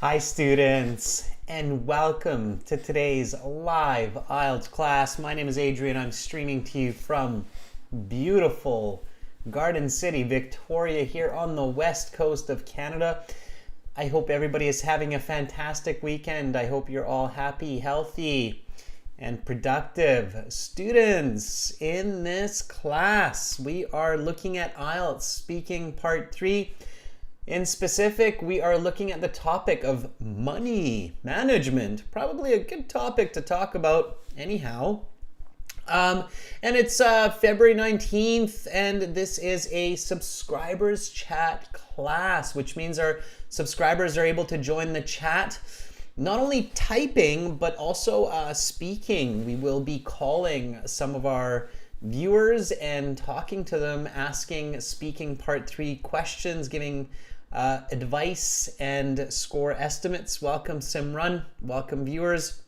Hi students, and welcome to today's live IELTS class. My name is Adrian. I'm streaming to you from beautiful Garden City, Victoria, here on the west coast of Canada. I hope everybody is having a fantastic weekend. I hope you're all happy, healthy, and productive. Students, in this class, we are looking at IELTS Speaking Part 3. In specific, we are looking at the topic of money management. Probably a good topic to talk about anyhow. And it's February 19th, and this is a subscribers chat class, which means our subscribers are able to join the chat, not only typing, but also speaking. We will be calling some of our viewers and talking to them, asking Speaking Part 3 questions, giving advice and score estimates. Welcome Simran, welcome viewers.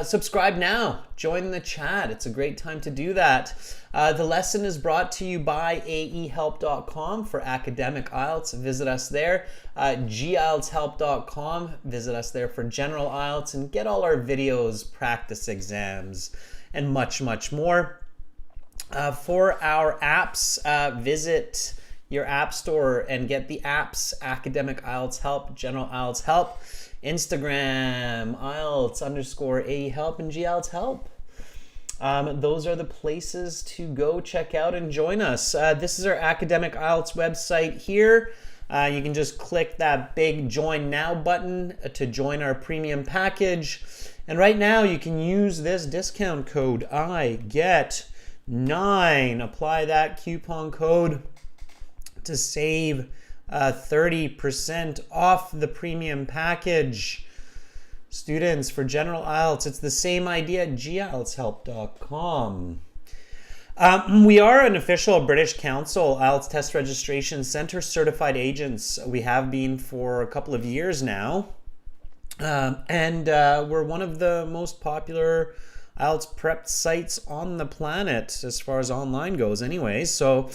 Subscribe now, join the chat. It's a great time to do that. The lesson is brought to you by aehelp.com for academic IELTS. Visit us there. gieltshelp.com. Visit us there for general IELTS and get all our videos, practice exams, and much, much more. For our apps, visit your app store and get the apps: Academic IELTS Help, General IELTS Help, Instagram IELTS_AEhelp, and GIELTS Help. Those are the places to go check out and join us. This is our Academic IELTS website here. You can just click that big Join Now button to join our premium package. And right now you can use this discount code IGET9. Apply that coupon code to save 30% off the premium package. Students, for General IELTS, it's the same idea at gieltshelp.com. We are an official British Council IELTS Test Registration Center certified agents. We have been for a couple of years now. And we're one of the most popular IELTS prep sites on the planet as far as online goes anyways. So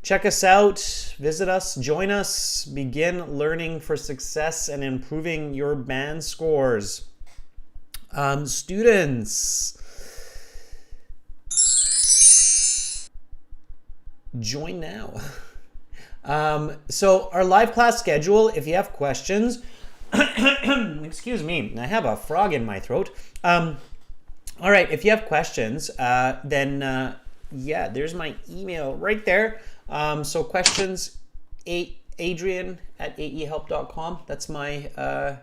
check us out, visit us, join us, begin learning for success and improving your band scores. Students, join now. So our live class schedule, if you have questions, excuse me, I have a frog in my throat. All right, if you have questions, then yeah, there's my email right there. So questions, Adrian@aehelp.com. That's my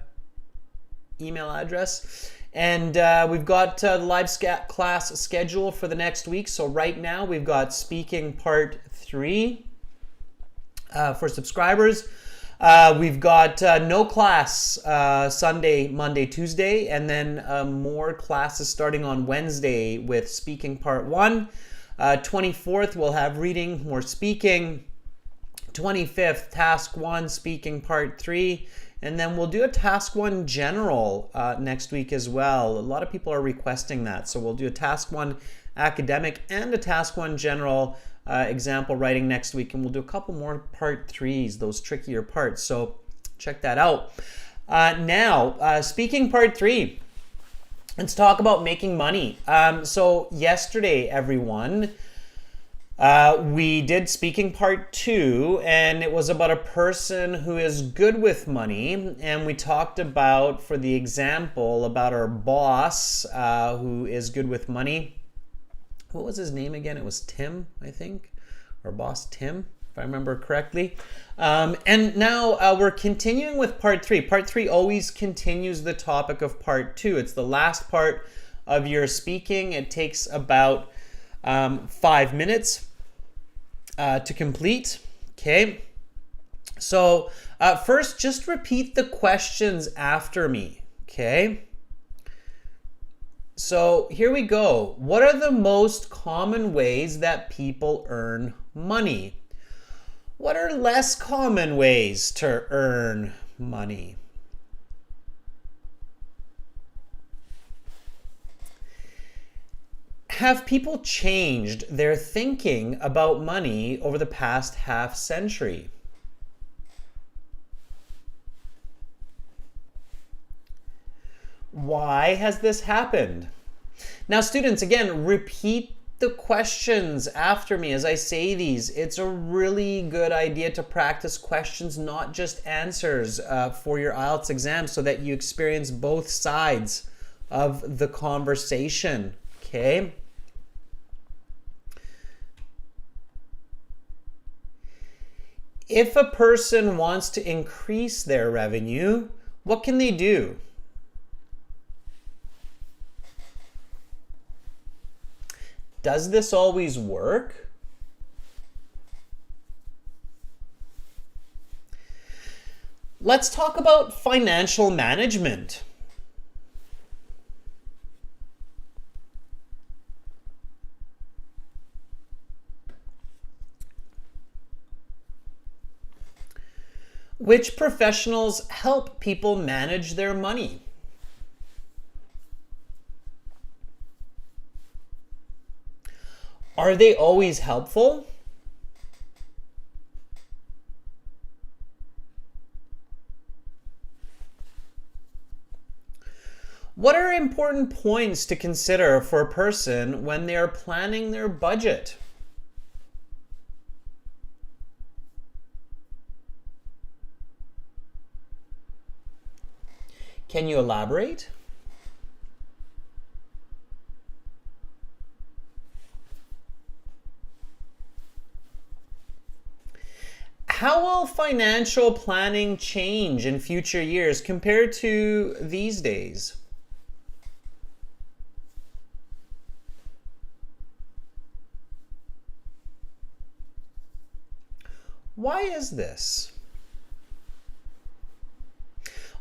email address. And we've got the live class schedule for the next week. So right now we've got Speaking Part 3 for subscribers. We've got no class Sunday, Monday, Tuesday, and then more classes starting on Wednesday with Speaking Part 1. 24th, we'll have reading, more speaking. 25th, Task 1, Speaking Part 3. And then we'll do a Task 1 General next week as well. A lot of people are requesting that. So we'll do a Task 1 Academic and a Task 1 General example writing next week. And we'll do a couple more Part 3s, those trickier parts. So check that out. Now, Speaking Part 3. Let's talk about making money. So yesterday, everyone, we did Speaking Part 2, and it was about a person who is good with money. And we talked about, for the example, about our boss who is good with money. What was his name again? It was Tim, I think. Our boss, Tim, if I remember correctly. And now we're continuing with Part 3. Part 3 always continues the topic of Part 2. It's the last part of your speaking. It takes about 5 minutes to complete. Okay. So first, just repeat the questions after me. Okay. So here we go. What are the most common ways that people earn money? What are less common ways to earn money? Have people changed their thinking about money over the past half century? Why has this happened? Now, students, again, repeat the questions after me as I say these. It's a really good idea to practice questions, not just answers, for your IELTS exam so that you experience both sides of the conversation, okay? If a person wants to increase their revenue, what can they do? Does this always work? Let's talk about financial management. Which professionals help people manage their money? Are they always helpful? What are important points to consider for a person when they are planning their budget? Can you elaborate? How will financial planning change in future years compared to these days? Why is this?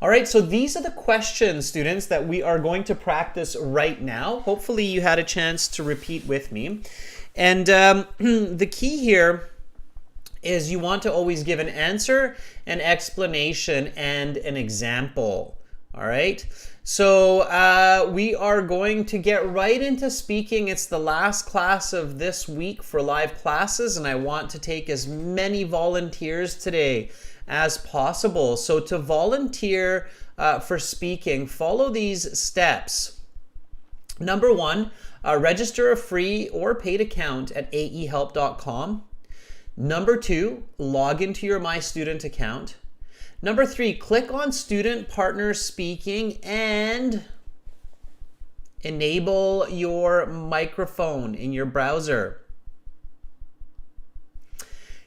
All right, so these are the questions, students, that we are going to practice right now. Hopefully you had a chance to repeat with me. And the key here is you want to always give an answer, an explanation, and an example. All right, so we are going to get right into speaking. It's the last class of this week for live classes, and I want to take as many volunteers today as possible. So to volunteer for speaking, follow these steps. Number one, register a free or paid account at aehelp.com. Number two, log into your My Student account. Number three, click on Student Partner Speaking and enable your microphone in your browser.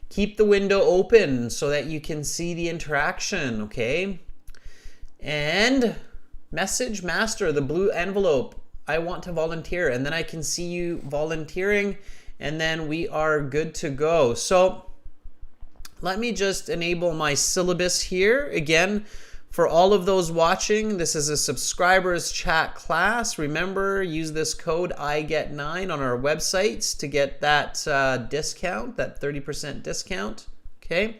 Keep the window open so that you can see the interaction, okay? And message master, the blue envelope, I want to volunteer, and then I can see you volunteering, and then we are good to go. So let me just enable my syllabus here. Again, for all of those watching, this is a subscribers chat class. Remember, use this code IGET9 on our websites to get that discount, that 30% discount, okay?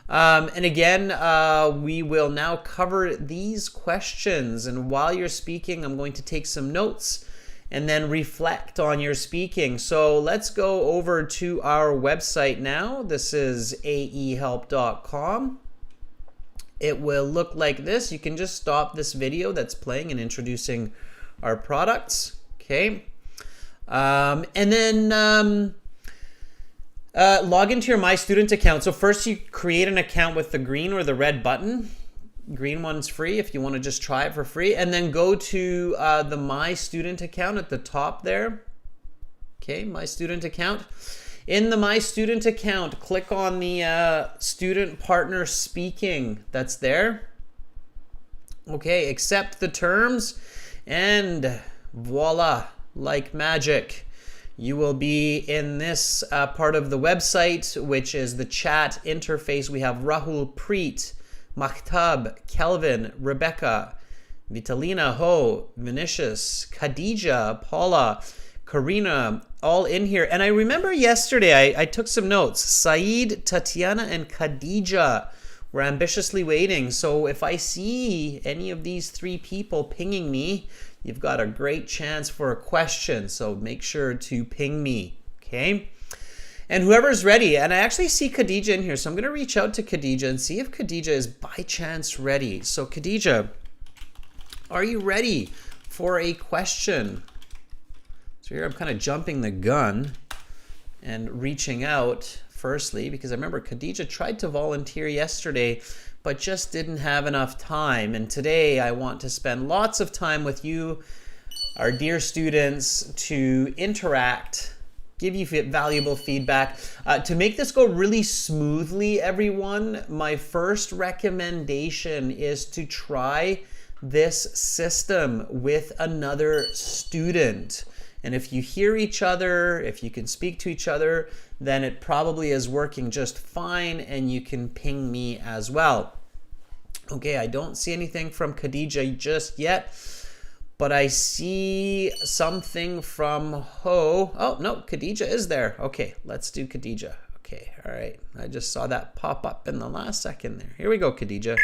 And again, we will now cover these questions. And while you're speaking, I'm going to take some notes and then reflect on your speaking. So let's go over to our website now. This is aehelp.com. It will look like this. You can just stop this video that's playing and introducing our products, okay? And then log into your My Student account. So first you create an account with the green or the red button. Green one's free if you want to just try it for free. And then go to the My Student account at the top there. Okay, My Student account. In the My Student account, click on the Student Partner Speaking that's there. Okay, accept the terms, and voila, like magic, you will be in this part of the website, which is the chat interface. We have Rahul, Preet, Makhtab, Kelvin, Rebecca, Vitalina, Ho, Vinicius, Khadija, Paula, Karina, all in here. And I remember yesterday I took some notes. Saeed, Tatiana, and Khadija were ambitiously waiting. So if I see any of these three people pinging me, you've got a great chance for a question. So make sure to ping me, okay? And whoever's ready, and I actually see Khadija in here, so I'm going to reach out to Khadija and see if Khadija is by chance ready. So Khadija, Are you ready for a question? So here I'm kind of jumping the gun and reaching out firstly, because I remember Khadija tried to volunteer yesterday, but just didn't have enough time. And today I want to spend lots of time with you, our dear students, to interact, give you valuable feedback. To make this go really smoothly, everyone, my first recommendation is to try this system with another student. And if you hear each other, if you can speak to each other, then it probably is working just fine, and you can ping me as well. Okay, I don't see anything from Khadija just yet, but I see something from Ho. Oh, no, Khadija is there. Okay, let's do Khadija. Okay, all right. I just saw that pop up in the last second there. Here we go, Khadija.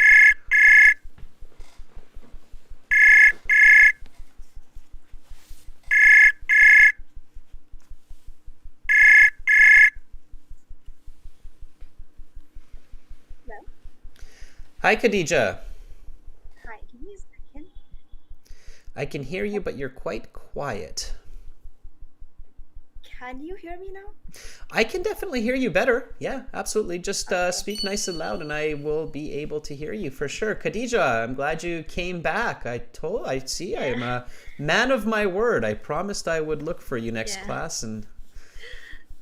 Hi, Khadija. Hi, give me a second. I can hear you, but you're quite quiet. Can you hear me now? I can definitely hear you better. Yeah, absolutely. Just speak nice and loud, and I will be able to hear you for sure. Khadija, I'm glad you came back. I see I'm a man of my word. I promised I would look for you next class, and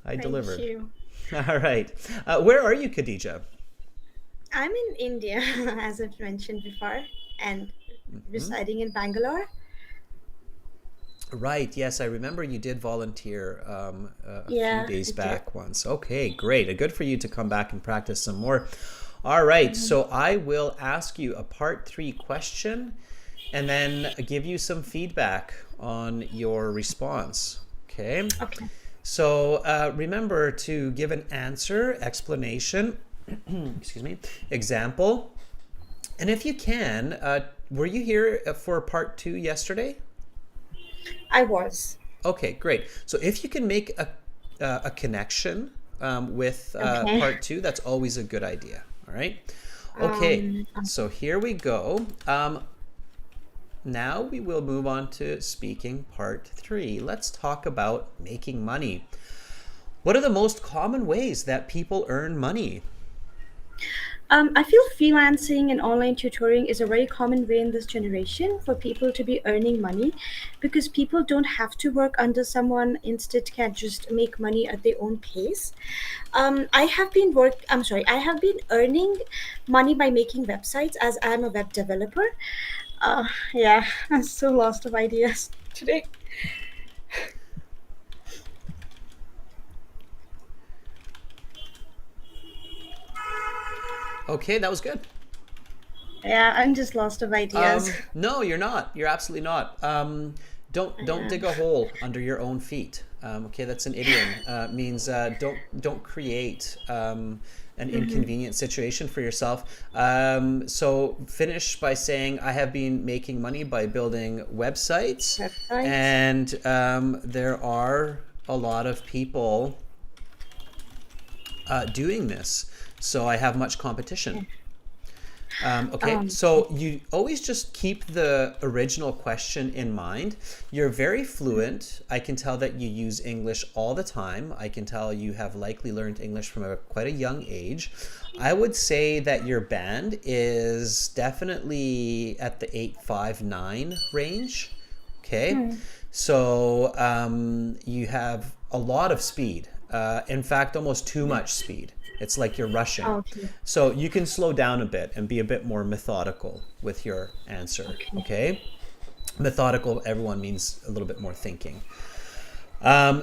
I delivered. Thank you. All right. Where are you, Khadija? I'm in India, as I've mentioned before, and residing in Bangalore. Right. Yes, I remember you did volunteer a Yeah, few days I did. back once. Okay, great. Good for you to come back and practice some more. All right. So I will ask you a part 3 question and then give you some feedback on your response. Okay. Okay. So remember to give an answer, explanation, excuse me, example. And if you can, were you here for part 2 yesterday? I was. Okay, great. So if you can make a connection with Okay. part 2, that's always a good idea. All right. Okay, so here we go. Now we will move on to speaking part 3. Let's talk about making money. What are the most common ways that people earn money? I feel freelancing and online tutoring is a very common way in this generation for people to be earning money because people don't have to work under someone, instead can just make money at their own pace. I have been earning money by making websites as I'm a web developer. Yeah, I'm so lost of ideas today. Okay, that was good. Yeah, I'm just lost of ideas. No, you're not. You're absolutely not. Don't dig a hole under your own feet. Okay, that's an idiom. Means don't create an inconvenient situation for yourself. So finish by saying I have been making money by building websites, Websites. and there are a lot of people doing this. So I have much competition. Okay, so you always just keep the original question in mind. You're very fluent. I can tell that you use English all the time. I can tell you have likely learned English from quite a young age. I would say that your band is definitely at the 859 range. Okay, so you have a lot of speed. In fact, almost too much speed. It's like you're rushing. Okay. So you can slow down a bit and be a bit more methodical with your answer. Okay? Methodical, everyone means a little bit more thinking. I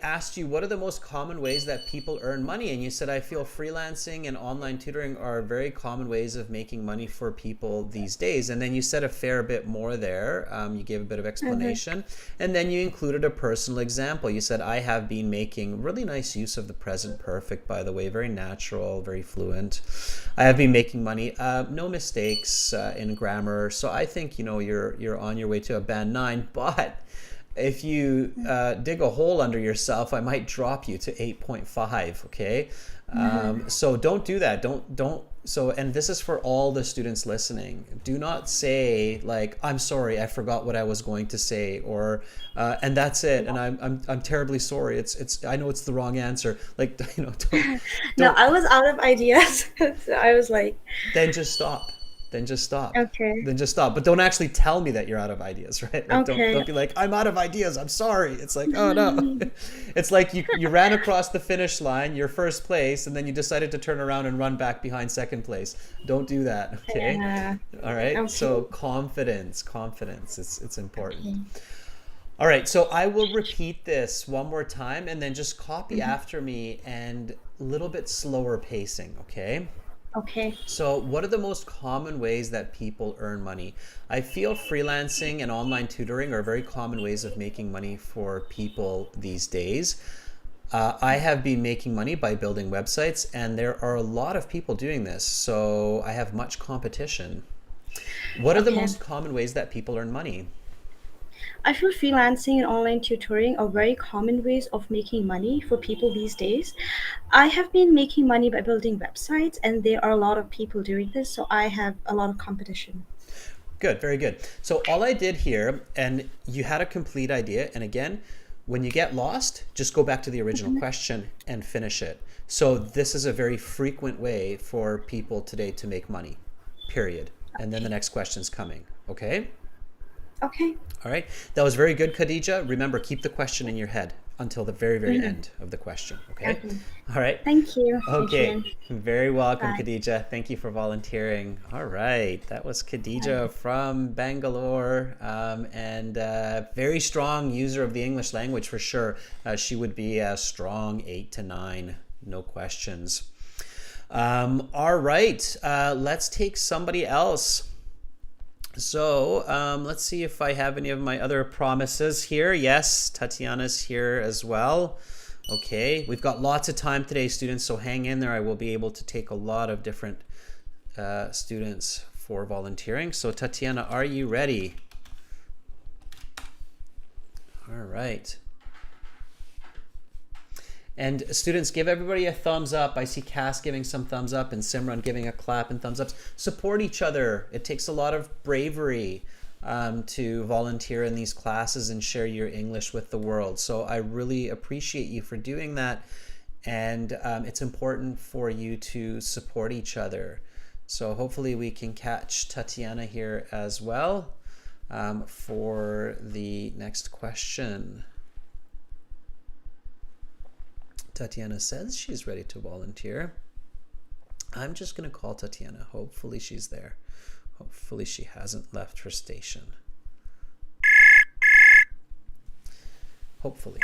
asked you, what are the most common ways that people earn money? And you said, I feel freelancing and online tutoring are very common ways of making money for people these days. And then you said a fair bit more there. You gave a bit of explanation. And then you included a personal example. You said, I have been making really nice use of the present perfect, by the way, very natural, very fluent. I have been making money, no mistakes in grammar. So I think, you're on your way to a band 9, but if you dig a hole under yourself, I might drop you to 8.5. Okay, so don't do that. Don't. So, and this is for all the students listening. Do not say like, "I'm sorry, I forgot what I was going to say," or "and that's it," and I'm terribly sorry. I know it's the wrong answer. Like, No, don't I was out of ideas. So I was like, then just stop. Then just stop. okay, Then just stop. But don't actually tell me that you're out of ideas, right? Like okay. don't be like, I'm out of ideas. I'm sorry. It's like, oh no. It's like you ran across the finish line, you're first place, and then you decided to turn around and run back behind second place. Don't do that. Okay. Yeah. All right. Okay. So confidence. It's important. Okay. All right. So I will repeat this one more time and then just copy after me and a little bit slower pacing. Okay. Okay. So what are the most common ways that people earn money? I feel freelancing and online tutoring are very common ways of making money for people these days. I have been making money by building websites, and there are a lot of people doing this, so I have much competition. What are the Okay. most common ways that people earn money? I feel freelancing and online tutoring are very common ways of making money for people these days. I have been making money by building websites, and there are a lot of people doing this, so I have a lot of competition. Good, very good. So all I did here, and you had a complete idea, and again, when you get lost, just go back to the original question and finish it. So this is a very frequent way for people today to make money, period. And then the next question's coming, okay? Okay. All right. That was very good, Khadija. Remember, keep the question in your head until the very, very end of the question, okay? Okay. All right. Thank you, Okay, Adrian. very welcome, Bye. Khadija. Thank you for volunteering. All right, that was Khadija from Bangalore, and very strong user of the English language for sure. She would be a strong 8 to 9, no questions. All right, let's take somebody else. So let's see if I have any of my other promises here. Yes, Tatiana's here as well. Okay, we've got lots of time today, students, so hang in there. I will be able to take a lot of different students for volunteering. So Tatiana, are you ready? All right. And students, give everybody a thumbs up. I see Cass giving some thumbs up and Simran giving a clap and thumbs ups. Support each other. It takes a lot of bravery to volunteer in these classes and share your English with the world. So I really appreciate you for doing that. And it's important for you to support each other. So hopefully we can catch Tatiana here as well for the next question. Tatiana says she's ready to volunteer. I'm just going to call Tatiana. Hopefully she's there. Hopefully she hasn't left her station. Hopefully.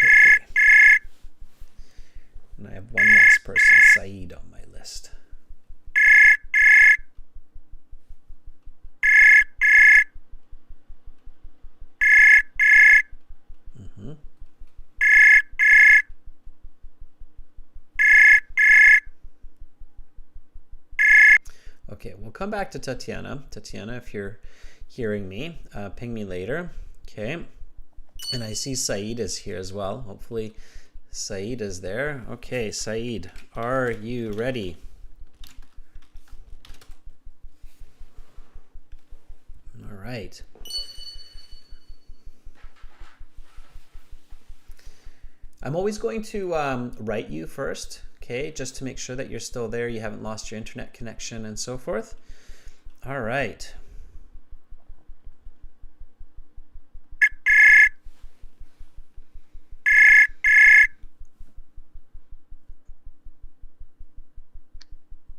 And I have one last person, Saeed, on my list. Okay, we'll come back to Tatiana. Tatiana, if you're hearing me, ping me later. Okay. And I see Saeed is here as well. Hopefully Saeed is there. Okay, Saeed, are you ready? All right. I'm always going to write you first. Okay, just to make sure that you're still there, you haven't lost your internet connection and so forth. All right.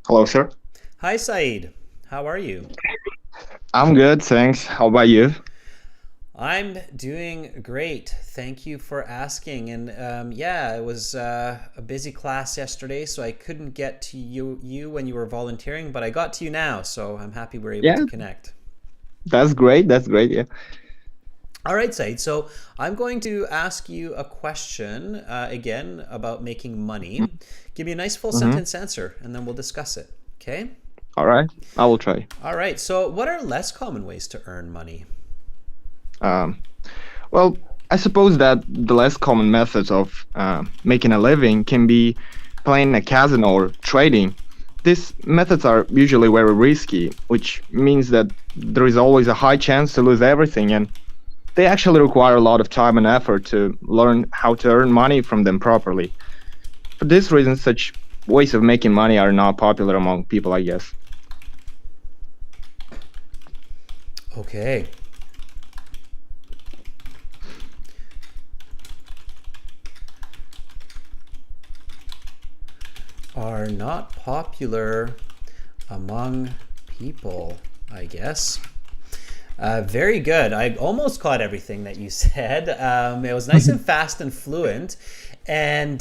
Hello, sir. Hi, Saeed. How are you? I'm good, thanks. How about you? I'm doing great. Thank you for asking. And yeah, it was a busy class yesterday, so I couldn't get to you when you were volunteering, but I got to you now, so I'm happy we're able Yeah, to connect. that's great. That's great. Yeah. All right, Said. So I'm going to ask you a question again about making money. Give me a nice full Mm-hmm. sentence answer, and then we'll discuss it. Okay? All right. I will try. All right. So what are less common ways to earn money? Um, well, I suppose that the less common methods of making a living can be playing a casino or trading. These methods are usually very risky, which means that there is always a high chance to lose everything, and they actually require a lot of time and effort to learn how to earn money from them properly. For this reason, such ways of making money are not popular among people, I guess. Okay. Are not popular among people, I guess. Very good. I almost caught everything that you said. It was nice and fast and fluent. And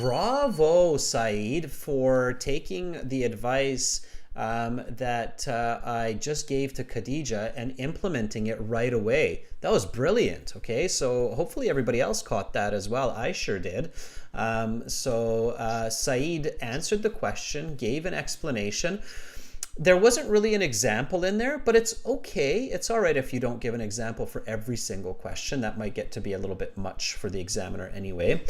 bravo, Saeed, for taking the advice that I just gave to Khadija and implementing it right away. That was brilliant. Okay, so hopefully everybody else caught that as well. I sure did. Saeed answered the question, gave an explanation. There wasn't really an example in there, but it's okay. It's all right if you don't give an example for every single question. That might get to be a little bit much for the examiner anyway.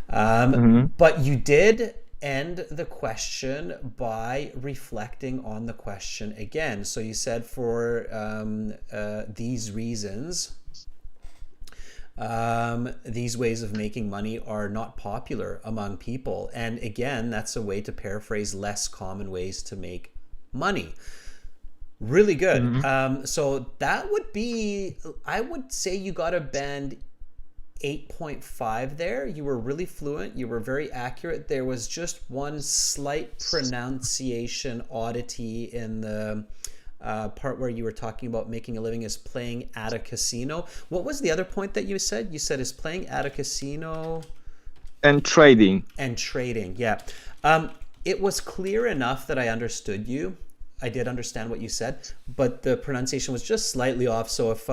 But you did end the question by reflecting on the question again. So you said for these reasons, these ways of making money are not popular among people. And again, that's a way to paraphrase less common ways to make money. Really good. So that would be, I would say you got a band 8.5 there. You were really fluent. You were very accurate. There was just one slight pronunciation oddity in the part where you were talking about making a living is playing at a casino. What was the other point that you said? You said is playing at a casino And trading. and trading. Yeah. It was clear enough that I understood you. I did understand what you said, but the pronunciation was just slightly off. So if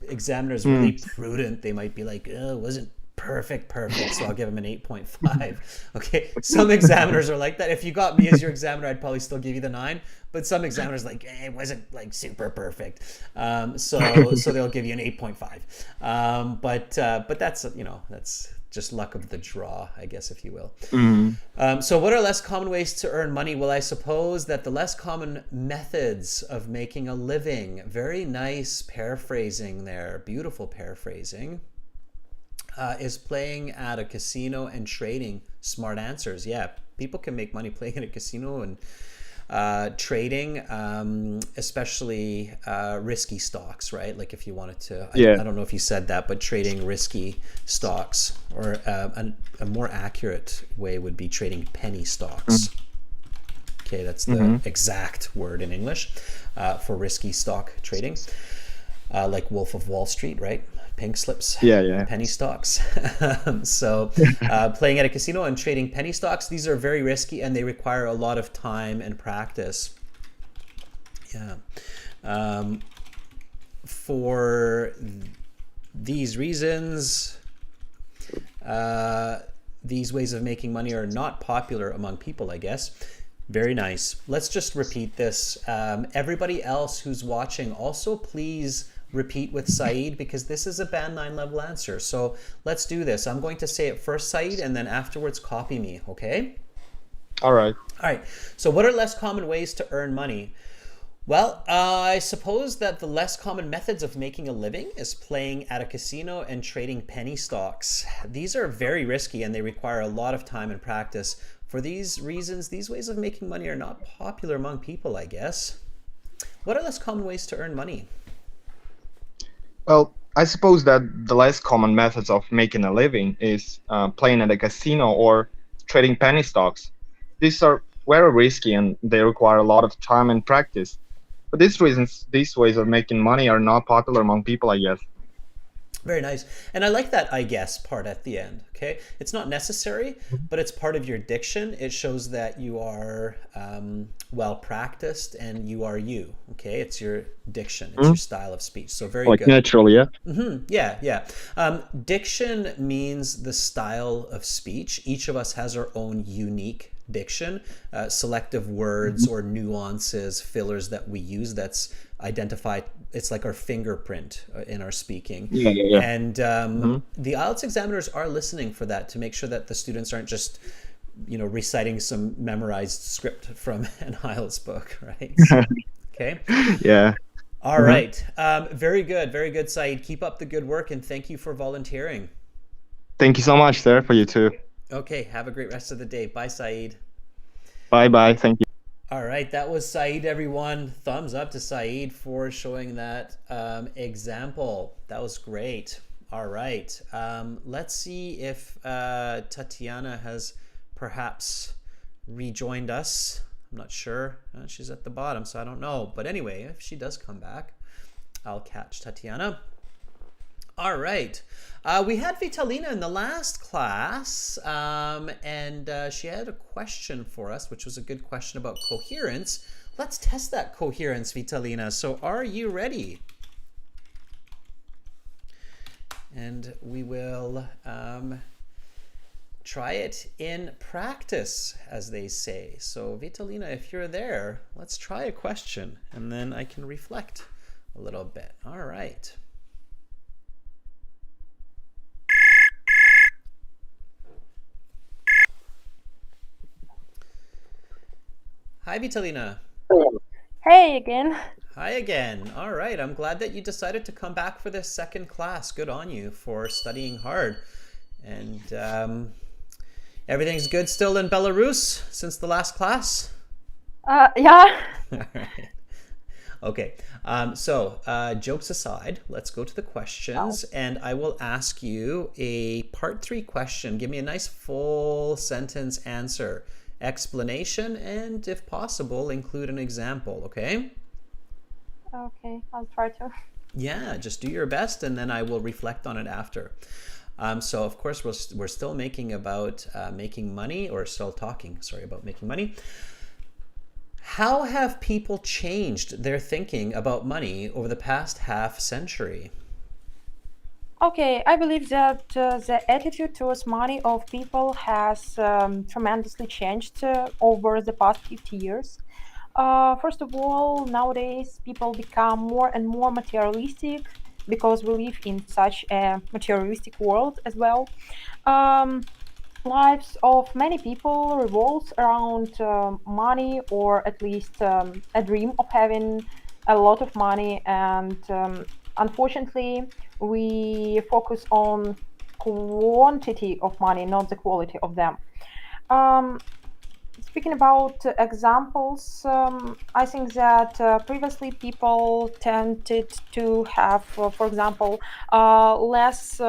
examiners really prudent, they might be like, oh, it wasn't perfect. So I'll give them an 8.5. Okay. Some examiners are like that. If you got me as your examiner, I'd probably still give you the 9. But some examiners like, it wasn't like super perfect. So they'll give you an 8.5. But that's, that's just luck of the draw, I guess, if you will. So what are less common ways to earn money? Well, I suppose that the less common methods of making a living, very nice paraphrasing there, beautiful paraphrasing, is playing at a casino and trading. Smart answers. Yeah, people can make money playing at a casino and trading, especially risky stocks, right? Like if you wanted to, I don't know if you said that, but trading risky stocks, or a more accurate way would be trading penny stocks. Okay, that's the exact word in English for risky stock trading, like Wolf of Wall Street, right? Pink slips, penny stocks. So playing at a casino and trading penny stocks, these are very risky and they require a lot of time and practice. For these reasons, these ways of making money are not popular among people, I guess. Very nice. Let's just repeat this. Everybody else who's watching, also please repeat with Saeed, because this is a band 9 level answer. So let's do this. I'm going to say it first, Saeed, and then afterwards copy me, okay? All right. All right. So what are less common ways to earn money? Well, I suppose that the less common methods of making a living is playing at a casino and trading penny stocks. These are very risky and they require a lot of time and practice. For these reasons, these ways of making money are not popular among people, I guess. What are less common ways to earn money? Well, I suppose that the less common methods of making a living is playing at a casino or trading penny stocks. These are very risky and they require a lot of time and practice. For these reasons, these ways of making money are not popular among people, I guess. Very nice. And I like that I guess part at the end, okay? It's not necessary, but it's part of your diction. It shows that you are well practiced and you are you, okay? It's your diction, it's your style of speech. So very like good. Naturally, yeah. Yeah. Diction means the style of speech. Each of us has our own unique diction, selective words or nuances, fillers that we use that's identified. It's like our fingerprint in our speaking. Yeah. And the IELTS examiners are listening for that to make sure that the students aren't just, reciting some memorized script from an IELTS book, right? Okay. Yeah. All right. Very good, Saeed. Keep up the good work, and thank you for volunteering. Thank you so much, sir, for you too. Okay. Have a great rest of the day. Bye, Saeed. Bye. Thank you. All right. That was Saeed, everyone. Thumbs up to Saeed for showing that example. That was great. All right. Let's see if Tatiana has perhaps rejoined us. I'm not sure. She's at the bottom, so I don't know. But anyway, if she does come back, I'll catch Tatiana. All right. We had Vitalina in the last class, and she had a question for us, which was a good question about coherence. Let's test that coherence, Vitalina. So are you ready? And we will try it in practice, as they say. So Vitalina, if you're there, let's try a question, and then I can reflect a little bit. All right. Hi, Vitalina. Hey again. Hi again. All right. I'm glad that you decided to come back for this second class. Good on you for studying hard. And everything's good still in Belarus since the last class? Yeah. All right. Okay. So jokes aside, let's go to the questions, and I will ask you a part 3 question. Give me a nice full sentence answer, explanation, and if possible, include an example, okay? Okay, I'll try to. Yeah, just do your best, and then I will reflect on it after. So of course, we're still making about making money, or still talking, sorry, about making money. How have people changed their thinking about money over the past half century? Okay, I believe that the attitude towards money of people has tremendously changed over the past 50 years. First of all, nowadays people become more and more materialistic because we live in such a materialistic world as well. Um, Lives of many people revolves around money, or at least a dream of having a lot of money, and unfortunately we focus on quantity of money, not the quality of them. um, Speaking about examples, I think that previously people tended to have, for example, less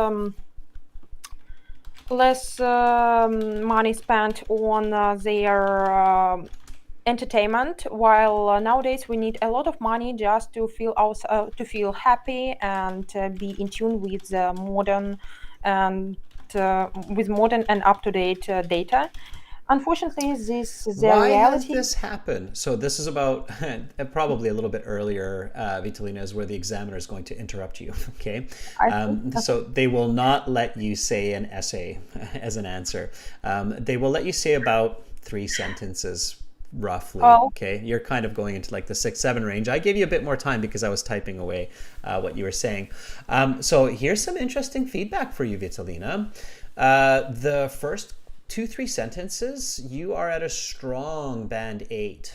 money spent on their entertainment, while nowadays we need a lot of money just to feel happy and be in tune with modern and up-to-date data. Unfortunately, this is the Why has reality. this happened? So this is about probably a little bit earlier, Vitalina, is where the examiner is going to interrupt you, okay? So they will not let you say an essay as an answer. They will let you say about 3 sentences roughly, okay? You're kind of going into like the 6-7 range. I gave you a bit more time because I was typing away what you were saying. So here's some interesting feedback for you, Vitalina. The first 2-3 sentences, you are at a strong band 8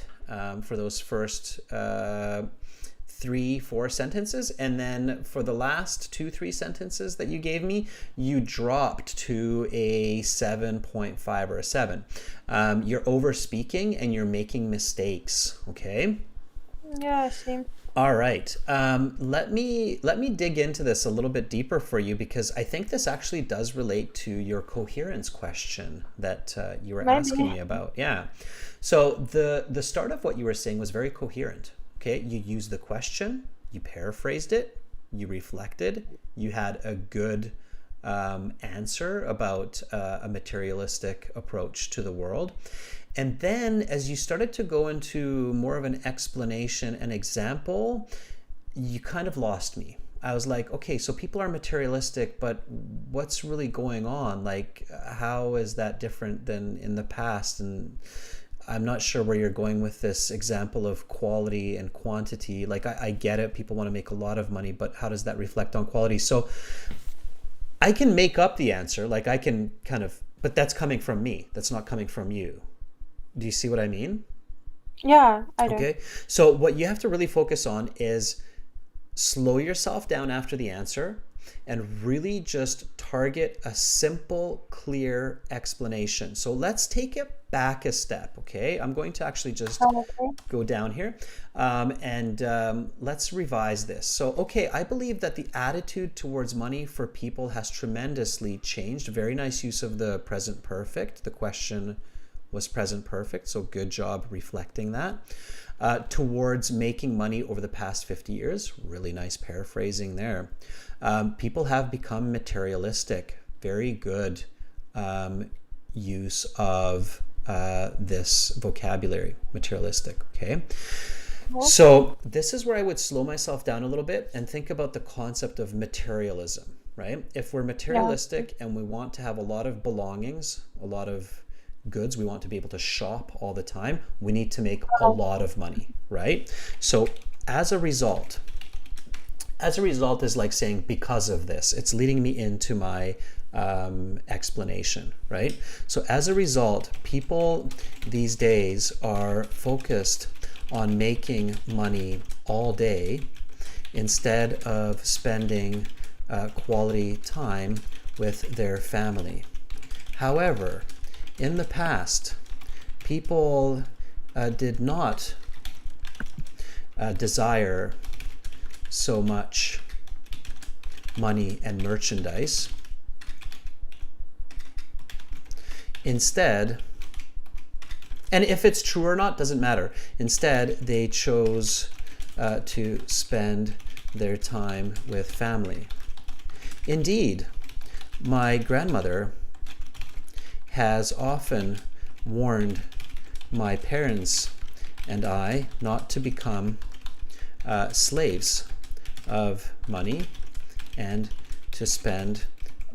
for those first 3-4 sentences, and then for the last 2-3 sentences that you gave me, you dropped to a 7.5 or a 7. You're over speaking and you're making mistakes, okay? Yeah, I see. All right. Let me dig into this a little bit deeper for you, because I think this actually does relate to your coherence question that you were asking me about. Yeah. So the start of what you were saying was very coherent. Okay. You used the question, you paraphrased it, you reflected, you had a good answer about a materialistic approach to the world. And then as you started to go into more of an explanation and example, you kind of lost me. I was like, okay, so people are materialistic, but what's really going on? Like, how is that different than in the past? And I'm not sure where you're going with this example of quality and quantity. Like, I get it. People want to make a lot of money, but how does that reflect on quality? So I can make up the answer. Like, I can kind of, but that's coming from me. That's not coming from you. Do you see what I mean? Yeah, I do. Okay. So what you have to really focus on is slow yourself down after the answer and really just target a simple, clear explanation. So let's take it back a step, okay? I'm going to actually just Okay. go down here and let's revise this. So, okay, I believe that the attitude towards money for people has tremendously changed. Very nice use of the present perfect. The question was present perfect, so good job reflecting that. Towards making money over the past 50 years, really nice paraphrasing there. People have become materialistic. Very good use of this vocabulary, materialistic, okay? So this is where I would slow myself down a little bit and think about the concept of materialism, right? If we're materialistic and we want to have a lot of belongings, a lot of goods, we want to be able to shop all the time, we need to make a lot of money, right? So as a result is like saying because of this, it's leading me into my explanation, right? So as a result, people these days are focused on making money all day instead of spending quality time with their family. However, in the past, people did not desire so much money and merchandise. Instead, and if it's true or not, doesn't matter. Instead, they chose to spend their time with family. Indeed, my grandmother has often warned my parents and I not to become slaves of money and to spend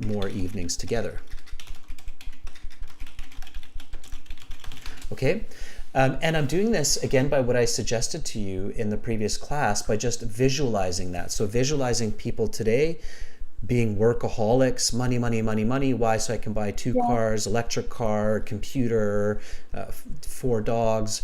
more evenings together. Okay, and I'm doing this again by what I suggested to you in the previous class by just visualizing that. So visualizing people today being workaholics, money, money, money, money. Why? So I can buy 2 cars, electric car, computer, 4 dogs,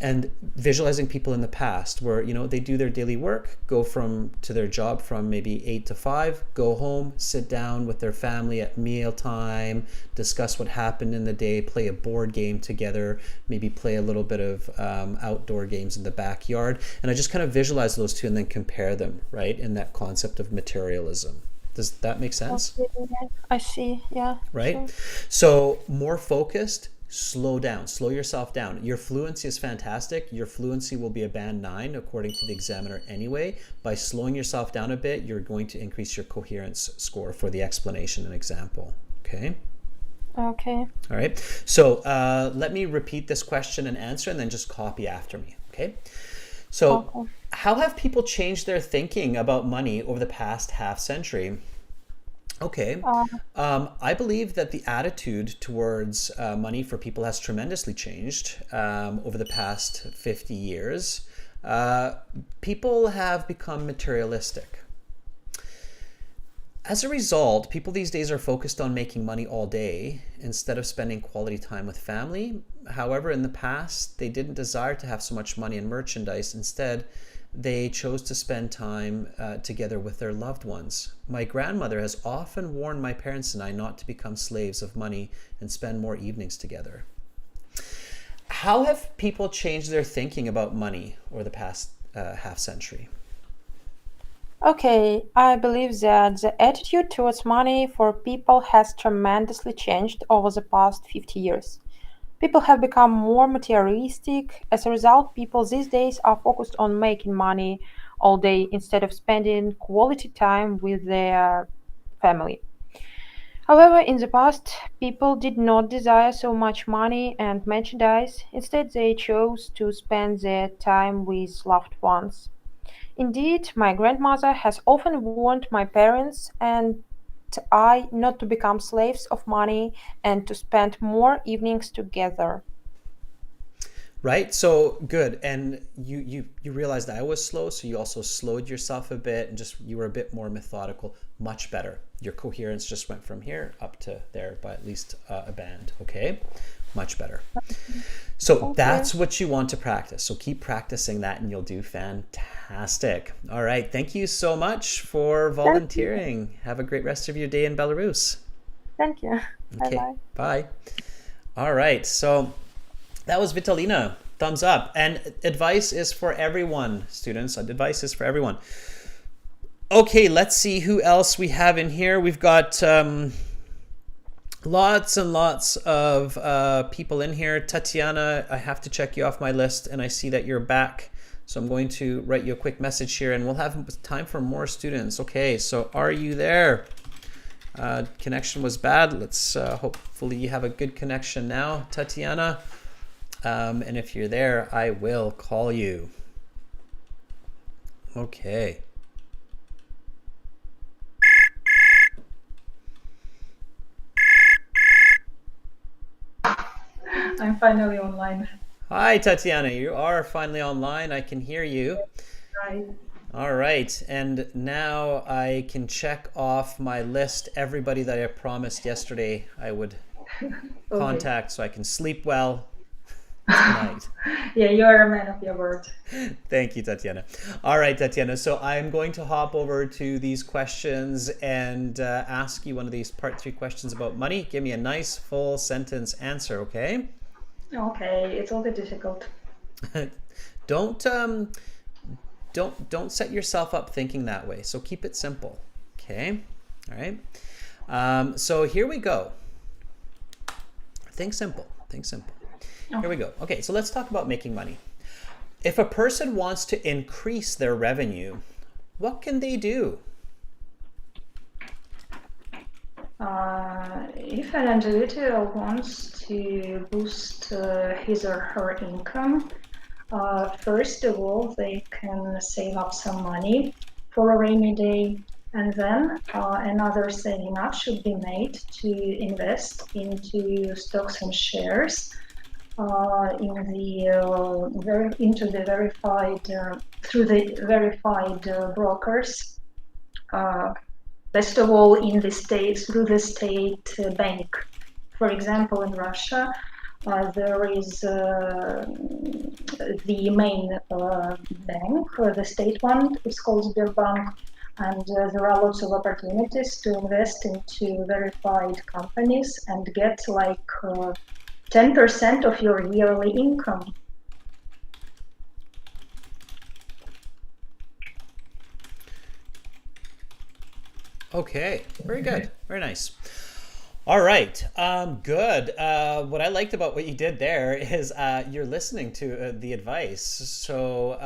and visualizing people in the past where, you know, they do their daily work, go to their job from maybe 8 to 5, go home, sit down with their family at meal time, discuss what happened in the day, play a board game together, maybe play a little bit of outdoor games in the backyard. And I just kind of visualize those two and then compare them, right, in that concept of materialism. Does that make sense? I see, yeah. Right? Sure. So more focused, slow down, slow yourself down. Your fluency is fantastic. Your fluency will be a band 9 according to the examiner anyway. By slowing yourself down a bit, you're going to increase your coherence score for the explanation and example. Okay? Okay. All right. So let me repeat this question and answer and then just copy after me. Okay? So how have people changed their thinking about money over the past half century? Okay. I believe that the attitude towards money for people has tremendously changed over the past 50 years. People have become materialistic. As a result, people these days are focused on making money all day instead of spending quality time with family. However, in the past, they didn't desire to have so much money and merchandise. Instead, they chose to spend time together with their loved ones. My grandmother has often warned my parents and I not to become slaves of money and spend more evenings together. How have people changed their thinking about money over the past half century? Okay, I believe that the attitude towards money for people has tremendously changed over the past 50 years. People have become more materialistic. As a result, people these days are focused on making money all day instead of spending quality time with their family. However, in the past, people did not desire so much money and merchandise. Instead, they chose to spend their time with loved ones. Indeed, my grandmother has often warned my parents and I not to become slaves of money and to spend more evenings together. Right? So good. And you realized I was slow, so you also slowed yourself a bit and just you were a bit more methodical. Much better. Your coherence just went from here up to there by at least a band. Okay, much better. So that's what you want to practice. So keep practicing that and you'll do fantastic. All right. Thank you so much for volunteering. Have a great rest of your day in Belarus. Thank you. Okay. Bye-bye. Bye. All right. So that was Vitalina. Thumbs up. And advice is for everyone, students. Advice is for everyone. Okay, let's see who else we have in here. We've got lots and lots of people in here. Tatiana, I have to check you off my list, and I see that you're back. So I'm going to write you a quick message here, and we'll have time for more students. Okay, so are you there? Connection was bad. Let's hopefully you have a good connection now, Tatiana. And if you're there, I will call you. Okay. I'm finally online. Hi, Tatiana. You are finally online. I can hear you. Right. All right. And now I can check off my list everybody that I promised yesterday I would contact so I can sleep well tonight. Yeah, you are a man of your word. Thank you, Tatiana. All right, Tatiana. So I'm going to hop over to these questions and ask you one of these part 3 questions about money. Give me a nice full sentence answer, okay? Okay, it's all bit difficult. Don't set yourself up thinking that way. So keep it simple, okay? All right. So here we go. Think simple. Think simple. Here we go. Okay, so let's talk about making money. If a person wants to increase their revenue, what can they do? If an individual wants to boost his or her income, first of all, they can save up some money for a rainy day, and then another saving up should be made to invest into stocks and shares into the verified through the verified brokers. Best of all, in the states through the state bank. For example, in Russia, there is the main bank, the state one. It's called Sberbank, and there are lots of opportunities to invest into verified companies and get like 10% of your yearly income. Okay, very good. Very nice. All right, good. What I liked about what you did there is you're listening to the advice. So,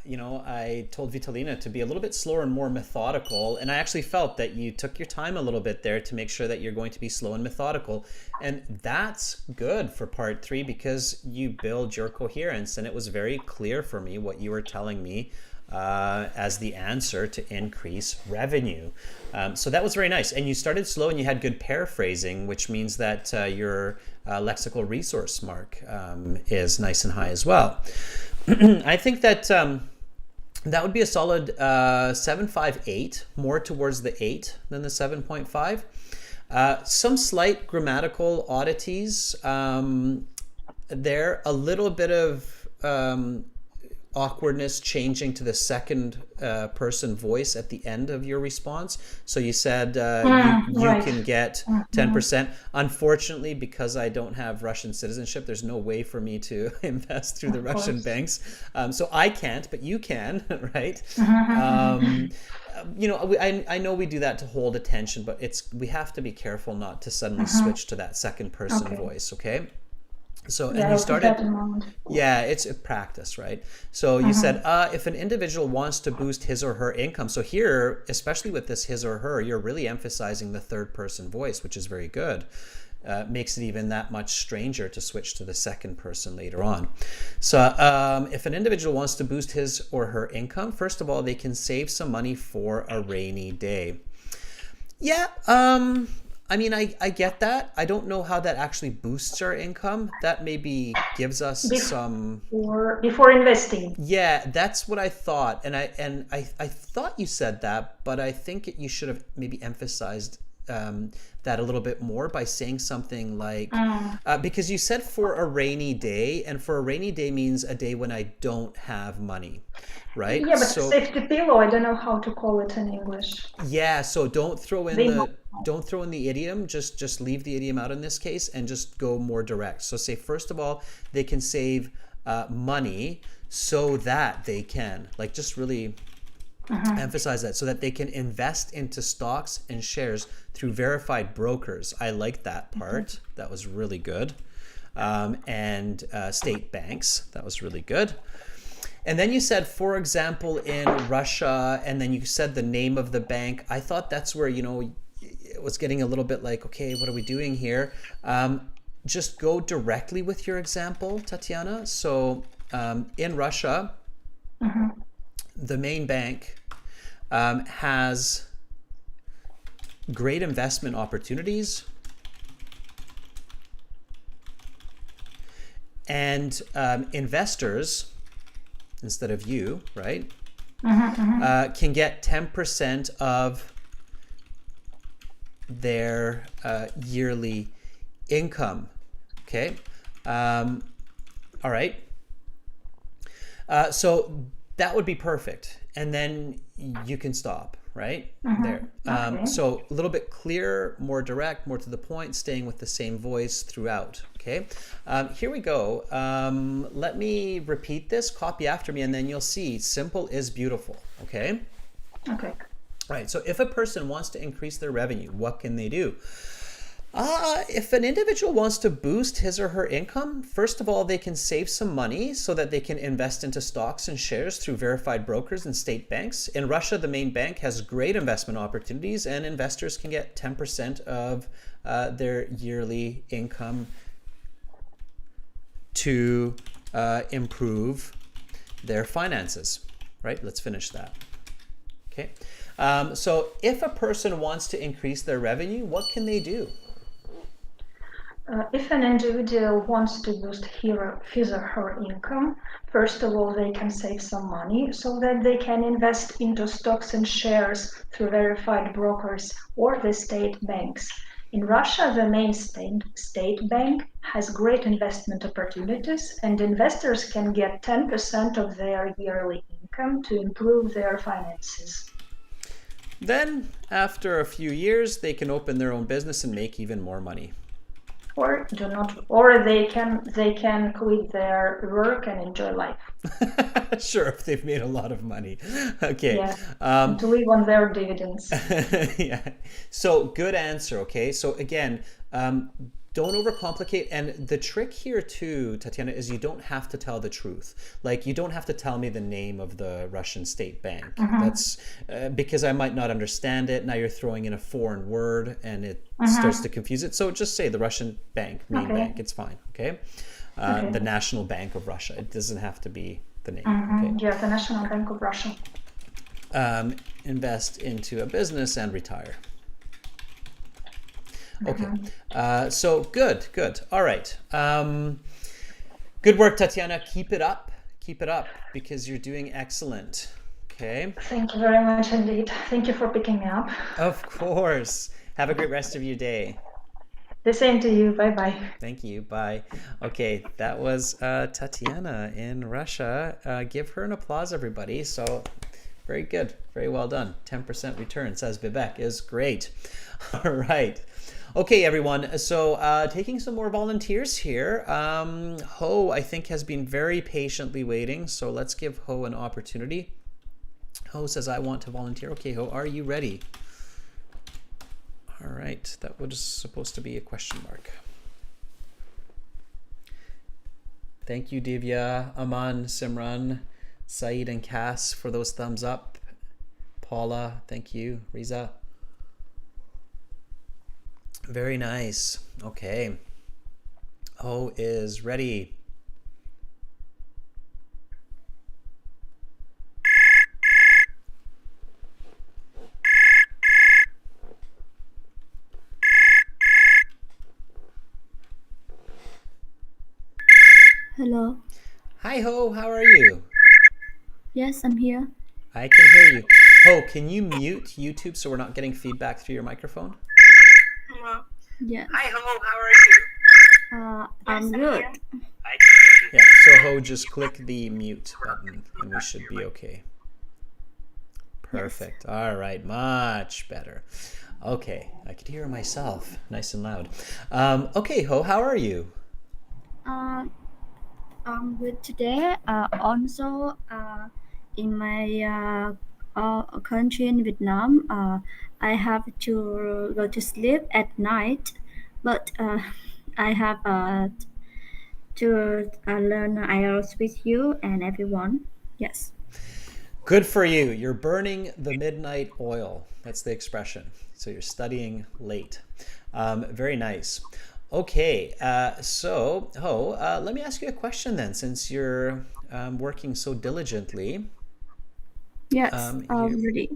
you know, I told Vitalina to be a little bit slower and more methodical. And I actually felt that you took your time a little bit there to make sure that you're going to be slow and methodical. And that's good for part 3 because you build your coherence. And it was very clear for me what you were telling me as the answer to increase revenue. So that was very nice. And you started slow and you had good paraphrasing, which means that your lexical resource mark is nice and high as well. I think that that would be a solid 7.58, more towards the 8 than the 7.5. Some slight grammatical oddities there, a little bit of awkwardness changing to the second person voice at the end of your response. So you said you right. can get 10%. Unfortunately, because I don't have Russian citizenship, there's no way for me to invest through the Russian banks. So I can't, but you can, right? You know, I know we do that to hold attention, but we have to be careful not to suddenly switch to that second person voice, okay? So, and you started, yeah, it's a practice, right? So you said, if an individual wants to boost his or her income. So here, especially with this his or her, you're really emphasizing the third person voice, which is very good. makes it even that much stranger to switch to the second person later on. So if an individual wants to boost his or her income, first of all, they can save some money for a rainy day. Yeah, I mean, I get that. I don't know how that actually boosts our income. That maybe gives us some... Before investing. Yeah, that's what I thought. And I thought you said that, but I think you should have maybe emphasized that a little bit more by saying something like, because you said for a rainy day, and for a rainy day means a day when I don't have money, right? Yeah, but safety pillow, I don't know how to call it in English. Yeah, so don't throw in the idiom, just leave the idiom out in this case and just go more direct. So say, first of all, they can save money so that they can, like, just really emphasize that, so that they can invest into stocks and shares through verified brokers. I like that part. That was really good. And state banks. That was really good. And then you said, for example, in Russia, and then you said the name of the bank. I thought that's where, it was getting a little bit like, okay, what are we doing here? Just go directly with your example, Tatiana. So in Russia, the main bank has great investment opportunities, and investors, instead of you, right, can get 10% of their yearly income. Okay. All right. So that would be perfect. And then you can stop right there. Okay. So a little bit clearer, more direct, more to the point, staying with the same voice throughout. Okay. Here we go. Let me repeat this, copy after me, and then you'll see simple is beautiful. Okay. Okay. All right. So if a person wants to increase their revenue, what can they do? If an individual wants to boost his or her income, first of all, they can save some money so that they can invest into stocks and shares through verified brokers and state banks. In Russia, the main bank has great investment opportunities, and investors can get 10% of their yearly income to improve their finances. Right? Let's finish that. Okay. So if a person wants to increase their revenue, what can they do? If an individual wants to boost his or her income, first of all, they can save some money so that they can invest into stocks and shares through verified brokers or the state banks. In Russia, the main state bank has great investment opportunities, and investors can get 10% of their yearly income to improve their finances. Then, after a few years, they can open their own business and make even more money. Or they can quit their work and enjoy life. Sure, if they've made a lot of money. Okay. Yeah, to live on their dividends. Yeah. So good answer. Okay. So again, don't overcomplicate. And the trick here too, Tatiana, is you don't have to tell the truth. Like, you don't have to tell me the name of the Russian state bank. That's because I might not understand it. Now you're throwing in a foreign word and it starts to confuse it. So just say the Russian bank, main bank. It's fine. Okay. The National Bank of Russia. It doesn't have to be the name. Okay? Yeah, the National Bank of Russia. Invest into a business and retire. Okay. So good. All right. Good work, Tatiana. Keep it up, because you're doing excellent. Okay. Thank you very much indeed. Thank you for picking me up. Of course. Have a great rest of your day. The same to you. Bye-bye. Thank you. Bye. Okay, that was Tatiana in Russia. Give her an applause, everybody. So very good. Very well done. 10% return, says Vivek, is great. All right. Okay, everyone. So taking some more volunteers here. Ho, I think, has been very patiently waiting. So let's give Ho an opportunity. Ho says, I want to volunteer. Okay, Ho, are you ready? All right. That was supposed to be a question mark. Thank you, Divya, Aman, Simran, Saeed, and Cass for those thumbs up. Paula, thank you. Riza. Very nice. Okay. Ho is ready. Hello. Hi, Ho. How are you? Yes, I'm here. I can hear you. Ho, can you mute YouTube so we're not getting feedback through your microphone? Yes. Hi, Ho. How are you? I'm good. Yeah, so Ho, just click the mute button and we should be okay. Perfect. All right, much better. Okay, I could hear myself nice and loud. Okay, Ho, how are you? I'm good today. Also, in my country in Vietnam, I have to go to sleep at night, but I have to learn IELTS with you and everyone. Yes. Good for you. You're burning the midnight oil. That's the expression. So you're studying late. Very nice. Okay, so Ho, let me ask you a question then, since you're working so diligently. Yes. Here, Ready.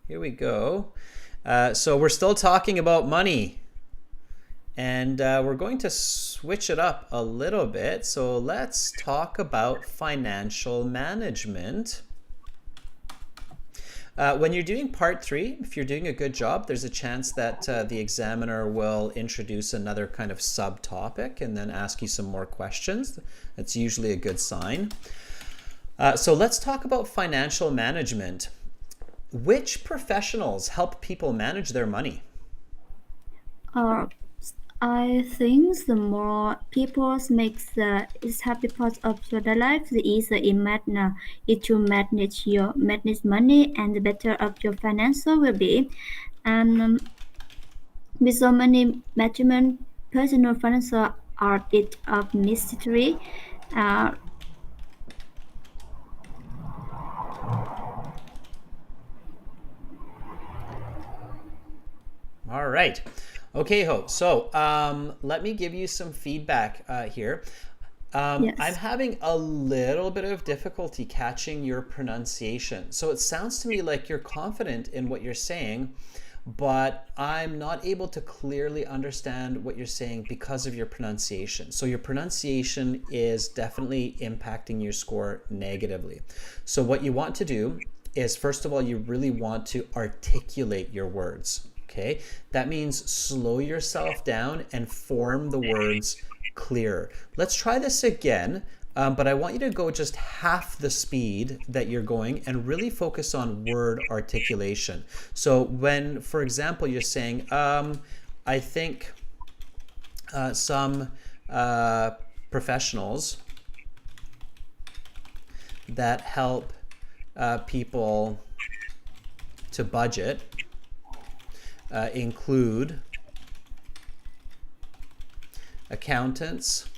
here we go. So we're still talking about money. And we're going to switch it up a little bit. So let's talk about financial management. When you're doing part 3, if you're doing a good job, there's a chance that the examiner will introduce another kind of subtopic and then ask you some more questions. That's usually a good sign. So let's talk about financial management. Which professionals help people manage their money? I think the more people makes the is happy part of your life, the easier it to manage money and the better of your financial will be. And with so many management, personal financial are it of mystery. Uh, All right. Okay, Ho. So let me give you some feedback here. yes. I'm having a little bit of difficulty catching your pronunciation. So it sounds to me like you're confident in what you're saying, but I'm not able to clearly understand what you're saying because of your pronunciation. So your pronunciation is definitely impacting your score negatively. So what you want to do is, first of all, you really want to articulate your words. Okay, that means slow yourself down and form the words clearer. Let's try this again, but I want you to go just half the speed that you're going and really focus on word articulation. So when, for example, you're saying, I think some professionals that help people to budget include accountants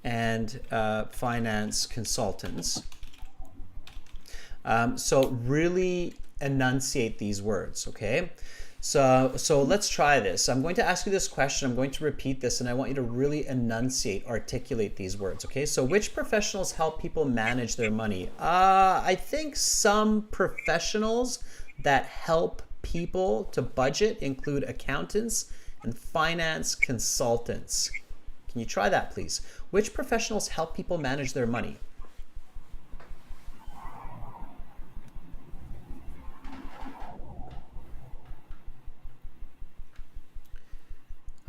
and finance consultants. So really enunciate these words, okay? So let's try this. I'm going to ask you this question. I'm going to repeat this, and I want you to really enunciate, articulate these words, okay? So which professionals help people manage their money? I think some professionals that help people to budget include accountants and finance consultants. Can you try that, please? Which professionals help people manage their money?